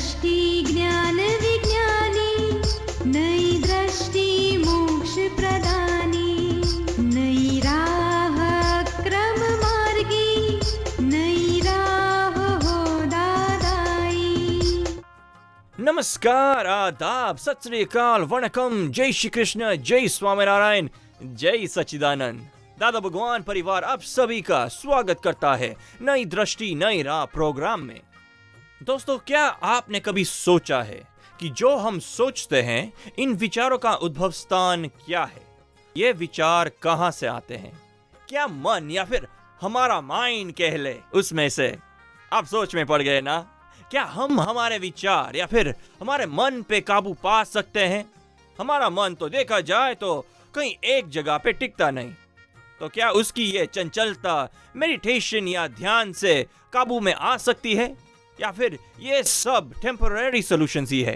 दृष्टि ज्ञान विज्ञानी, नई दृष्टि मोक्ष प्रदानी, नई राह क्रम मार्गी, नई राह हो दादाई। नमस्कार, आदाब, सत श्री अकाल, वणकम, जय श्री कृष्ण, जय स्वामीनारायण, जय सच्चिदानंद। दादा भगवान परिवार आप सभी का स्वागत करता है नई दृष्टि नई राह प्रोग्राम में। दोस्तों, क्या आपने कभी सोचा है कि जो हम सोचते हैं, इन विचारों का उद्भव स्थान क्या है? ये विचार कहां से आते हैं? क्या मन या फिर हमारा माइंड कह ले उसमें से? आप सोच में पड़ गए ना? क्या हम हमारे विचार या फिर हमारे मन पे काबू पा सकते हैं? हमारा मन तो देखा जाए तो कहीं एक जगह पे टिकता नहीं, तो क्या उसकी ये चंचलता मेडिटेशन या ध्यान से काबू में आ सकती है, या फिर ये सब टेम्पररी सॉल्यूशंस ही है?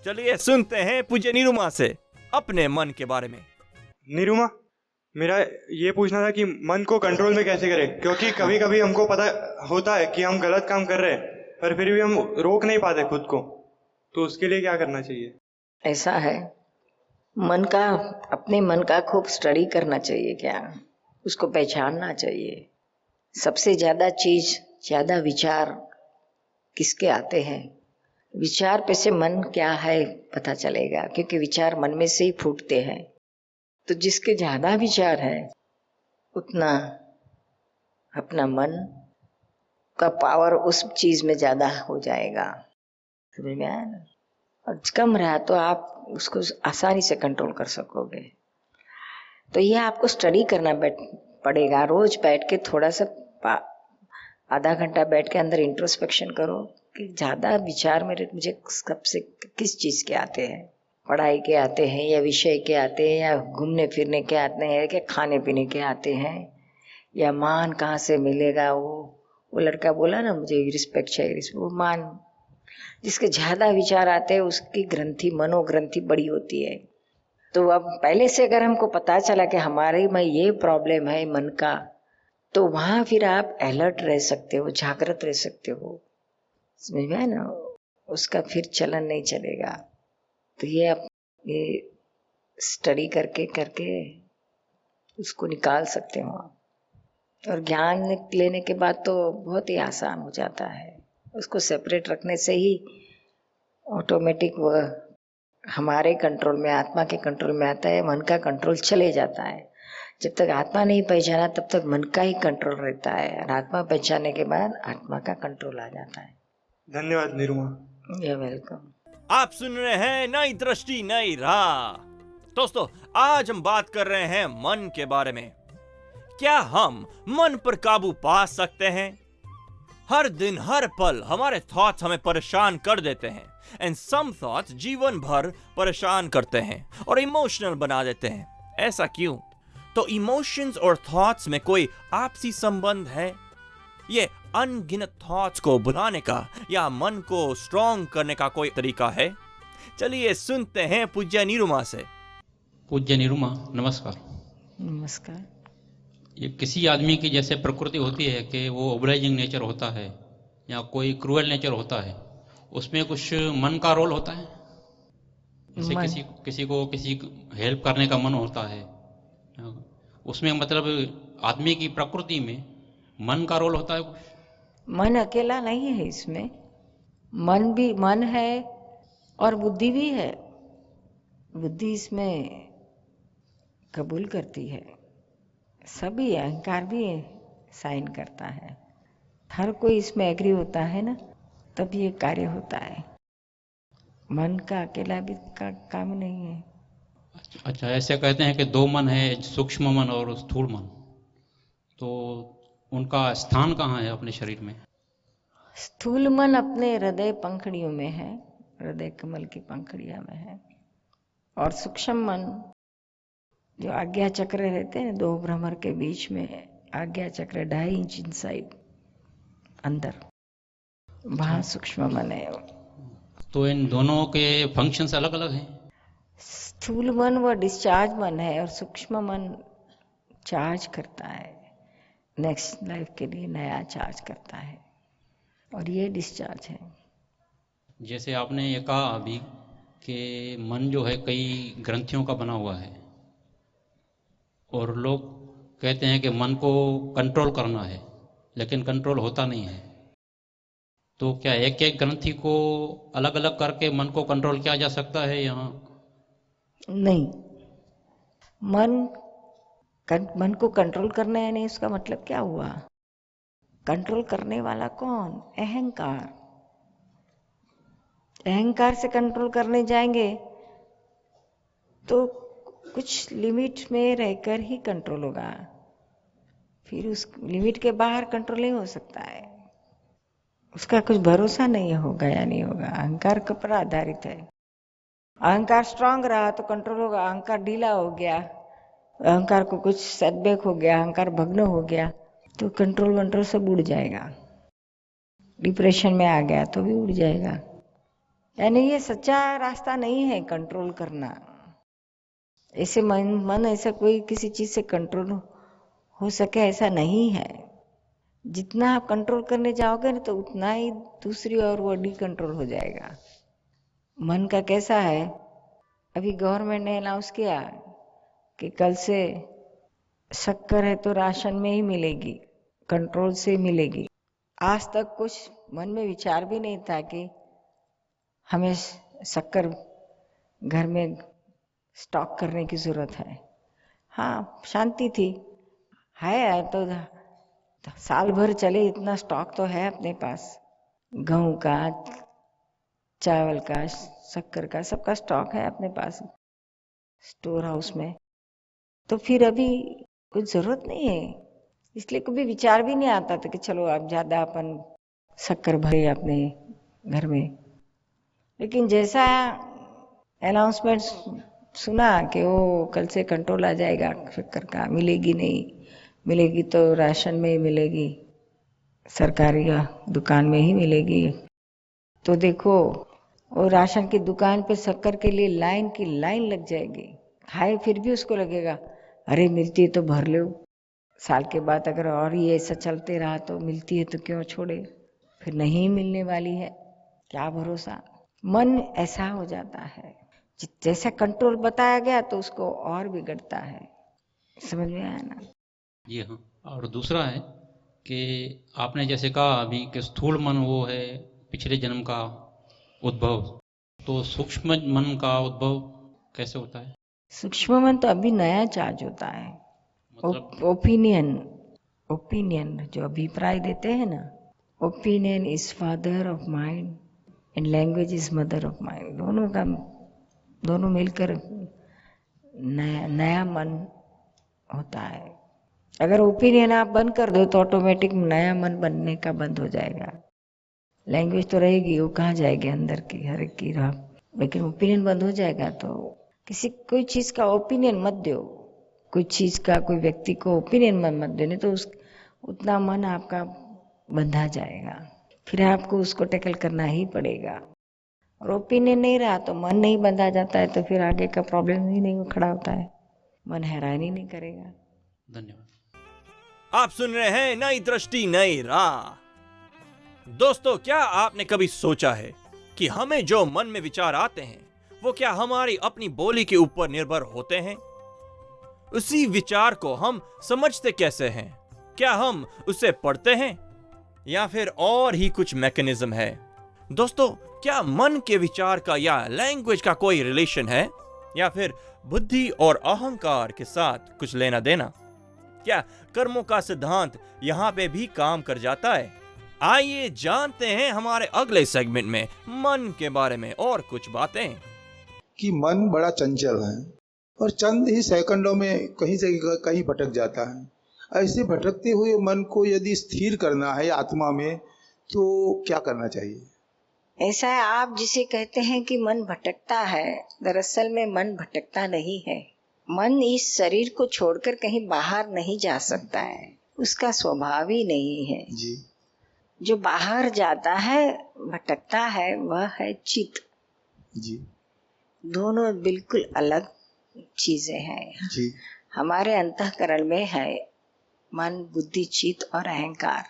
चलिए सुनते हैं पूज्य निरुमा से अपने मन के बारे में। निरुमा, मेरा ये पूछना था कि मन को कंट्रोल में कैसे करें, क्योंकि कभी कभी हमको पता होता है कि हम गलत काम कर रहे हैं, पर फिर भी हम रोक नहीं पाते खुद को, तो उसके लिए क्या करना चाहिए? ऐसा है, अपने मन का खूब स्टडी करना चाहिए, क्या उसको पहचानना चाहिए। सबसे ज्यादा विचार किसके आते हैं? विचार पे से मन क्या है पता चलेगा, क्योंकि विचार मन में से ही फूटते हैं। तो जिसके ज्यादा विचार है उतना अपना मन का पावर उस चीज में ज्यादा हो जाएगा, समझ में आया ना? और कम रहा तो आप उसको आसानी से कंट्रोल कर सकोगे। तो ये आपको स्टडी करना पड़ेगा। रोज बैठ के थोड़ा सा आधा घंटा बैठ के अंदर इंट्रोस्पेक्शन करो कि ज्यादा विचार मुझे सबसे किस चीज के आते हैं। पढ़ाई के आते हैं, या विषय के आते हैं, या घूमने फिरने के आते हैं, या खाने पीने के आते हैं, या मान कहाँ से मिलेगा? वो लड़का बोला ना मुझे रिस्पेक्ट चाहिए, वो मान। जिसके ज्यादा विचार आते हैं उसकी ग्रंथि, मनोग्रंथि बड़ी होती है। तो अब पहले से अगर हमको पता चला कि हमारे में ये प्रॉब्लम है मन का, तो वहां फिर आप अलर्ट रह सकते हो, जागृत रह सकते हो, समझ में आया ना? उसका फिर चलन नहीं चलेगा। तो ये स्टडी करके उसको निकाल सकते हो आप। और ज्ञान लेने के बाद तो बहुत ही आसान हो जाता है। उसको सेपरेट रखने से ही ऑटोमेटिक वो हमारे कंट्रोल में, आत्मा के कंट्रोल में आता है। मन का कंट्रोल चले जाता है। जब तक आत्मा नहीं पहचाना तब तक मन का ही कंट्रोल रहता है, और आत्मा पहचानने के बाद आत्मा का कंट्रोल आ जाता है। धन्यवाद निरुमा। You welcome. आप सुन रहे हैं नई दृष्टि नई राह। दोस्तों, आज हम बात कर रहे हैं मन के बारे में। क्या हम मन पर काबू पा सकते हैं? हर दिन हर पल हमारे थॉट्स हमें परेशान कर देते हैं, एंड सम थॉट्स जीवन भर परेशान करते हैं और इमोशनल बना देते हैं। ऐसा क्यों? तो इमोशंस और थॉट्स में कोई आपसी संबंध है? ये अनगिनत थॉट्स को भुलाने का या मन को स्ट्रॉन्ग करने का कोई तरीका है? चलिए सुनते हैं पूज्य निरुमा से। पूज्य निरुमा, नमस्कार। नमस्कार। ये किसी आदमी की जैसे प्रकृति होती है कि वो ओब्लाइजिंग नेचर होता है या कोई क्रूअल नेचर होता है, उसमें कुछ मन का रोल होता है। जैसे किसी को हेल्प करने का मन होता है, उसमें मतलब आदमी की प्रकृति में मन का रोल होता है कुछ? मन अकेला नहीं है इसमें, मन है और बुद्धि भी है। बुद्धि इसमें कबूल करती है, सभी अहंकार भी साइन करता है। हर कोई इसमें एग्री होता है ना, तब ये कार्य होता है। मन का अकेला भी काम नहीं है। अच्छा, ऐसे कहते हैं कि दो मन है, सूक्ष्म मन और स्थूल मन, तो उनका स्थान कहाँ है अपने शरीर में? स्थूल मन अपने हृदय पंखड़ियों में है, हृदय कमल की पंखड़िया में है। और सूक्ष्म मन जो आज्ञा चक्र रहते हैं, दो भ्रमर के बीच में है आज्ञा चक्र, 2.5 इंच इनसाइड अंदर, वहां सूक्ष्म मन है। तो इन दोनों के फंक्शंस अलग अलग हैं? स्थूल मन वो डिस्चार्ज मन है, और सूक्ष्म मन चार्ज करता है, नेक्स्ट लाइफ के लिए नया चार्ज करता है, और ये डिस्चार्ज है। जैसे आपने ये कहा अभी कि मन जो है कई ग्रंथियों का बना हुआ है और लोग कहते हैं कि मन को कंट्रोल करना है, लेकिन कंट्रोल होता नहीं है। तो क्या एक एक ग्रंथि को अलग अलग करके मन को कंट्रोल किया जा सकता है यहाँ? नहीं, मन को कंट्रोल करना है नहीं, उसका मतलब क्या हुआ? कंट्रोल करने वाला कौन? अहंकार। अहंकार से कंट्रोल करने जाएंगे तो कुछ लिमिट में रहकर ही कंट्रोल होगा, फिर उस लिमिट के बाहर कंट्रोल नहीं हो सकता है। उसका कुछ भरोसा नहीं होगा या नहीं होगा, अहंकार के पर आधारित है। अहंकार स्ट्रांग रहा तो कंट्रोल होगा, अहंकार ढीला हो गया, अहंकार को कुछ सेटबैक हो गया, अहंकार भग्न हो गया तो कंट्रोल सब उड़ जाएगा। डिप्रेशन में आ गया तो भी उड़ जाएगा। यानी ये सच्चा रास्ता नहीं है कंट्रोल करना। ऐसे मन ऐसा कोई किसी चीज से कंट्रोल हो सके ऐसा नहीं है। जितना आप कंट्रोल करने जाओगे ना तो उतना ही दूसरी और वो डी कंट्रोल हो जाएगा। मन का कैसा है, अभी गवर्नमेंट ने अनाउंस किया कि कल से शक्कर है तो राशन में ही मिलेगी, कंट्रोल से मिलेगी। आज तक कुछ मन में विचार भी नहीं था कि हमें शक्कर घर में स्टॉक करने की जरूरत है। हाँ, शांति थी, है तो साल भर चले इतना स्टॉक तो है अपने पास, गेहूं का, चावल का, शक्कर का, सबका स्टॉक है अपने पास स्टोर हाउस में। तो फिर अभी कुछ जरूरत नहीं है, इसलिए कभी विचार भी नहीं आता था कि चलो आप ज्यादा अपन शक्कर भरे अपने घर में। लेकिन जैसा अनाउंसमेंट सुना कि वो कल से कंट्रोल आ जाएगा शक्कर का, मिलेगी नहीं, मिलेगी तो राशन में ही मिलेगी, सरकारी दुकान में ही मिलेगी। तो देखो वो राशन की दुकान पे शक्कर के लिए लाइन की लाइन लग जाएगी। खाए फिर भी उसको लगेगा अरे मिलती है तो भर लो, साल के बाद अगर और ये ऐसा चलते रहा तो मिलती है तो क्यों छोड़े, फिर नहीं मिलने वाली है, क्या भरोसा। मन ऐसा हो जाता है, जैसा कंट्रोल बताया गया तो उसको और बिगड़ता है। समझ में आया ना? जी हाँ। और दूसरा है कि आपने जैसे कहा अभी कि स्थूल मन वो है पिछले जन्म का उद्भव, तो सूक्ष्म मन का उद्भव कैसे होता है? सूक्ष्म मन तो अभी नया चार्ज होता है। मतलब ओपिनियन जो अभिप्राय देते हैं ना, opinion is father of mind and language is mother of mind. दोनों मिलकर नया मन होता है। अगर ओपिनियन आप बंद कर दो तो ऑटोमेटिक नया मन बनने का बंद हो जाएगा। लैंग्वेज तो रहेगी, वो कहाँ जाएगी अंदर की हर एक की राह, लेकिन ओपिनियन बंद हो जाएगा तो कोई चीज का ओपिनियन मत दो, कोई चीज का, कोई व्यक्ति को ओपिनियन मत दो, नहीं तो उतना मन आपका बंधा जाएगा, फिर आपको उसको टैकल करना ही पड़ेगा। और ओपिनियन नहीं रहा तो मन नहीं बंधा जाता है तो फिर आगे का प्रॉब्लम ही नहीं खड़ा होता है, मन हैरान ही नहीं करेगा। धन्यवाद। आप सुन रहे हैं नई दृष्टि नई राह। दोस्तों, क्या आपने कभी सोचा है कि हमें जो मन में विचार आते हैं वो क्या हमारी अपनी बोली के ऊपर निर्भर होते हैं? उसी विचार को हम समझते कैसे हैं? क्या हम उसे पढ़ते हैं या फिर और ही कुछ मैकेनिज्म है? दोस्तों, क्या मन के विचार का या लैंग्वेज का कोई रिलेशन है या फिर बुद्धि और अहंकार के साथ कुछ लेना देना? क्या कर्मों का सिद्धांत यहाँ पे भी काम कर जाता है? आइए जानते हैं हमारे अगले सेगमेंट में मन के बारे में और कुछ बातें। कि मन बड़ा चंचल है और चंद ही सेकंडों में कहीं से कहीं भटक जाता है। ऐसे भटकते हुए मन को यदि स्थिर करना है आत्मा में तो क्या करना चाहिए? ऐसा है, आप जिसे कहते हैं कि मन भटकता है, दरअसल में मन भटकता नहीं है। मन इस शरीर को छोड़कर कहीं बाहर नहीं जा सकता है, उसका स्वभाव ही नहीं है जी। जो बाहर जाता है, भटकता है, वह है चित्त जी। दोनों बिल्कुल अलग चीजें हैं जी। हमारे अंतःकरण में है मन, बुद्धि, चित्त और अहंकार।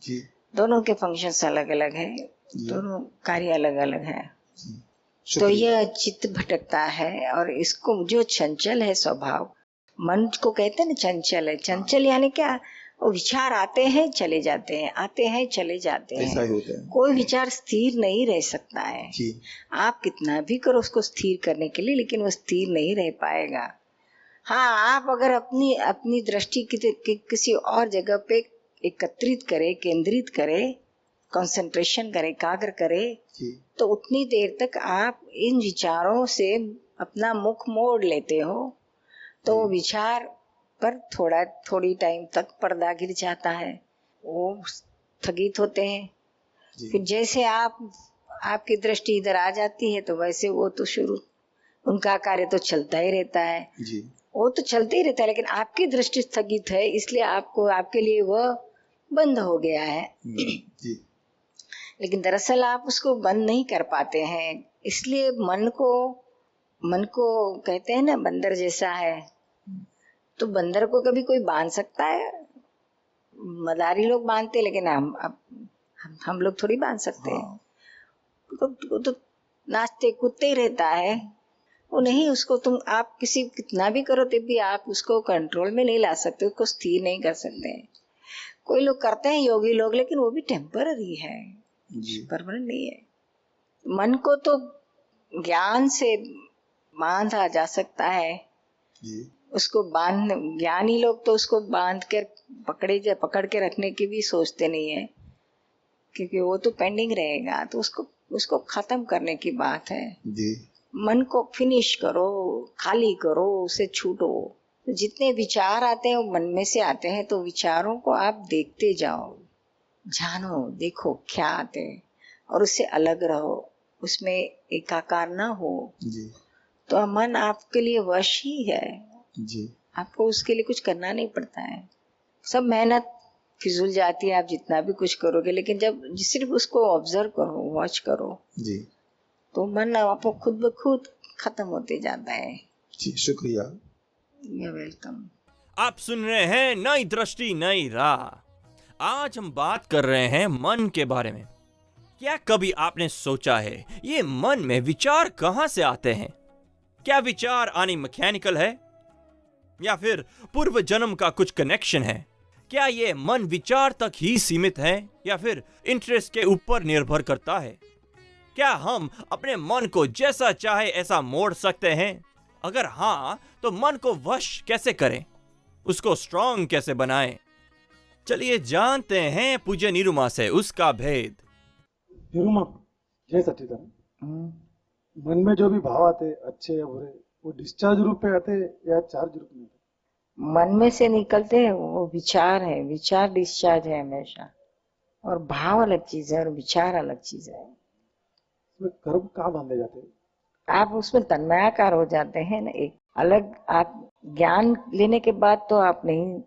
जी। दोनों के फंक्शंस अलग अलग है। दोनों कार्य अलग अलग है। तो शुक्रिया। यह चित्त भटकता है, और इसको जो चंचल है स्वभाव, मन को कहते हैं ना चंचल है। चंचल यानी क्या? वो विचार आते हैं चले जाते हैं, आते हैं चले जाते ऐसा हैं। ही होता है कोई विचार स्थिर नहीं रह सकता है। जी। आप कितना भी करो उसको स्थिर करने के लिए, लेकिन वो स्थिर नहीं रह पाएगा। हाँ, आप अगर अपनी अपनी दृष्टि किसी और जगह पे एकत्रित करे, केंद्रित करे, कंसंट्रेशन करे, एकाग्र करे, जी। तो उतनी देर तक आप इन विचारों से अपना मुख मोड़ लेते हो, तो वो विचार पर थोड़ी टाइम तक पर्दा गिर जाता है, वो स्थगित होते हैं। जी। फिर जैसे आपकी दृष्टि इधर आ जाती है, तो वैसे वो तो उनका कार्य तो चलता ही रहता है। जी। वो तो चलते ही रहता है, लेकिन आपकी दृष्टि स्थगित है, इसलिए आपके लिए वह बंद हो गया है। जी। लेकिन दरअसल आप उसको बंद नहीं कर पाते हैं, इसलिए मन को कहते हैं ना बंदर जैसा है। तो बंदर को कभी कोई बांध सकता है? मदारी लोग बांधते, लेकिन हम लोग थोड़ी बांध सकते हैं। तो नाचते कूदते ही रहता है वो। नहीं, उसको आप कितना भी करो तब भी आप उसको कंट्रोल में नहीं ला सकते, उसको स्थिर नहीं कर सकते। कोई लोग करते हैं, योगी लोग, लेकिन वो भी टेम्पररी है, परमानेंट नहीं है। मन को तो ज्ञान से बांधा जा सकता है। उसको ज्ञानी लोग तो उसको बांध कर पकड़ के रखने की भी सोचते नहीं है, क्योंकि वो तो पेंडिंग रहेगा। तो उसको खत्म करने की बात है। मन को फिनिश करो, खाली करो, उसे छूटो। तो जितने विचार आते हैं वो मन में से आते हैं, तो विचारों को आप देखते जाओ, जानो, देखो क्या आते हैं, और उससे अलग रहो, उसमें एकाकार ना हो। तो मन आपके लिए वश ही है। आपको उसके लिए कुछ करना नहीं पड़ता है। सब मेहनत फिजूल जाती है, आप जितना भी कुछ करोगे, लेकिन जब सिर्फ उसको ऑब्जर्व करो, वॉच करो, तो मन आपको खुद ब खुद खत्म होते जाता है। जी, शुक्रिया। You're welcome। आप सुन रहे हैं नई दृष्टि नई राह। आज हम बात कर रहे हैं मन के बारे में। क्या कभी आपने सोचा है ये मन में विचार कहां से आते हैं? क्या विचार आनी मैकेनिकल है, या फिर पूर्व जन्म का कुछ कनेक्शन है? क्या ये मन विचार तक ही सीमित है, या फिर इंटरेस्ट के ऊपर निर्भर करता है? क्या हम अपने मन को जैसा चाहे ऐसा मोड़ सकते हैं? अगर हाँ, तो मन को वश कैसे करें, उसको स्ट्रॉन्ग कैसे बनाएं? चलिए जानते हैं पूज्य निरुमा से उसका भेद। निरुमा, जय सच्चिदानंद। मन में जो भी भाव आते, अच्छे या बुरे, वो डिस्चार्ज रूप में आते या चार्ज रूप में आते? मन में से निकलते हैं, वो विचार है। विचार डिस्चार्ज है हमेशा, और भाव अलग चीज है और विचार अलग चीज है। उसमें कर्म कहाँ बांधे जाते हैं? आप उसमें तन्मयाकार हो जाते हैं ना, एक अलग। आप ज्ञान लेने के बाद तो आप नहीं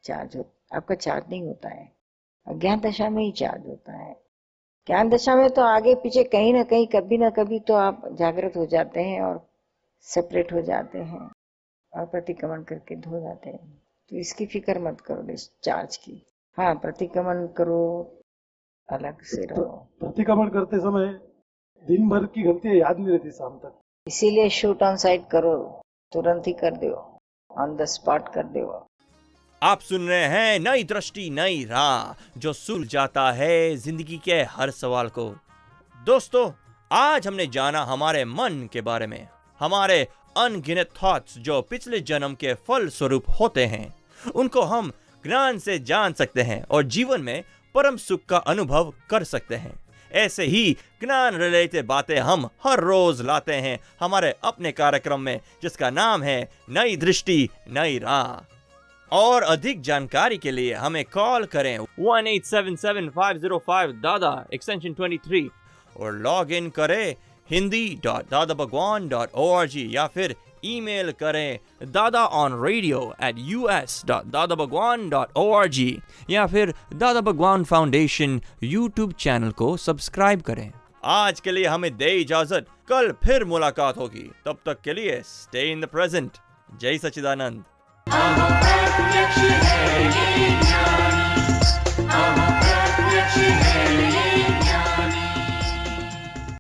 चार्ज हो, आपका चार्ज नहीं होता है। अज्ञान दशा में ही चार्ज होता है। ज्ञान दशा में तो आगे पीछे कहीं ना कहीं, कभी ना कभी तो आप जागृत हो जाते हैं और सेपरेट हो जाते हैं और प्रतिक्रमण करके धो जाते हैं। तो इसकी फिक्र मत करो डिस्चार्ज की। हाँ, प्रतिक्रमण करो, अलग से रहो। प्रतिक्रमण करते समय दिन भर की गलतियां याद नहीं रहती शाम तक, इसीलिए शूट ऑन साइट करो, तुरंत ही कर दो, ऑन द स्पॉट कर दो। आप सुन रहे हैं नई दृष्टि नई राह, जो सुलझ जाता है जिंदगी के हर सवाल को। दोस्तों, आज हमने जाना हमारे मन के बारे में, हमारे अनगिनत थॉट्स जो पिछले जन्म के फल स्वरूप होते हैं, उनको हम ज्ञान से जान सकते हैं और जीवन में परम सुख का अनुभव कर सकते हैं। ऐसे ही ज्ञान रिलेटेड बातें हम हर रोज लाते हैं हमारे अपने कार्यक्रम में, जिसका नाम है नई दृष्टि नई राह। और अधिक जानकारी के लिए हमें कॉल करें 1877-505 दादा एक्सटेंशन 23 और लॉग इन करें hindi.dadabhagwan.org या फिर ईमेल करें dadaonradio@us.dadabhagwan.org या फिर दादा भगवान फाउंडेशन यूट्यूब चैनल को सब्सक्राइब करें। आज के लिए हमें दे इजाजत, कल फिर मुलाकात होगी। तब तक के लिए स्टे इन द प्रेजेंट। जय सच्चिदानंद। प्रत्यक्ष है ये ज्ञान।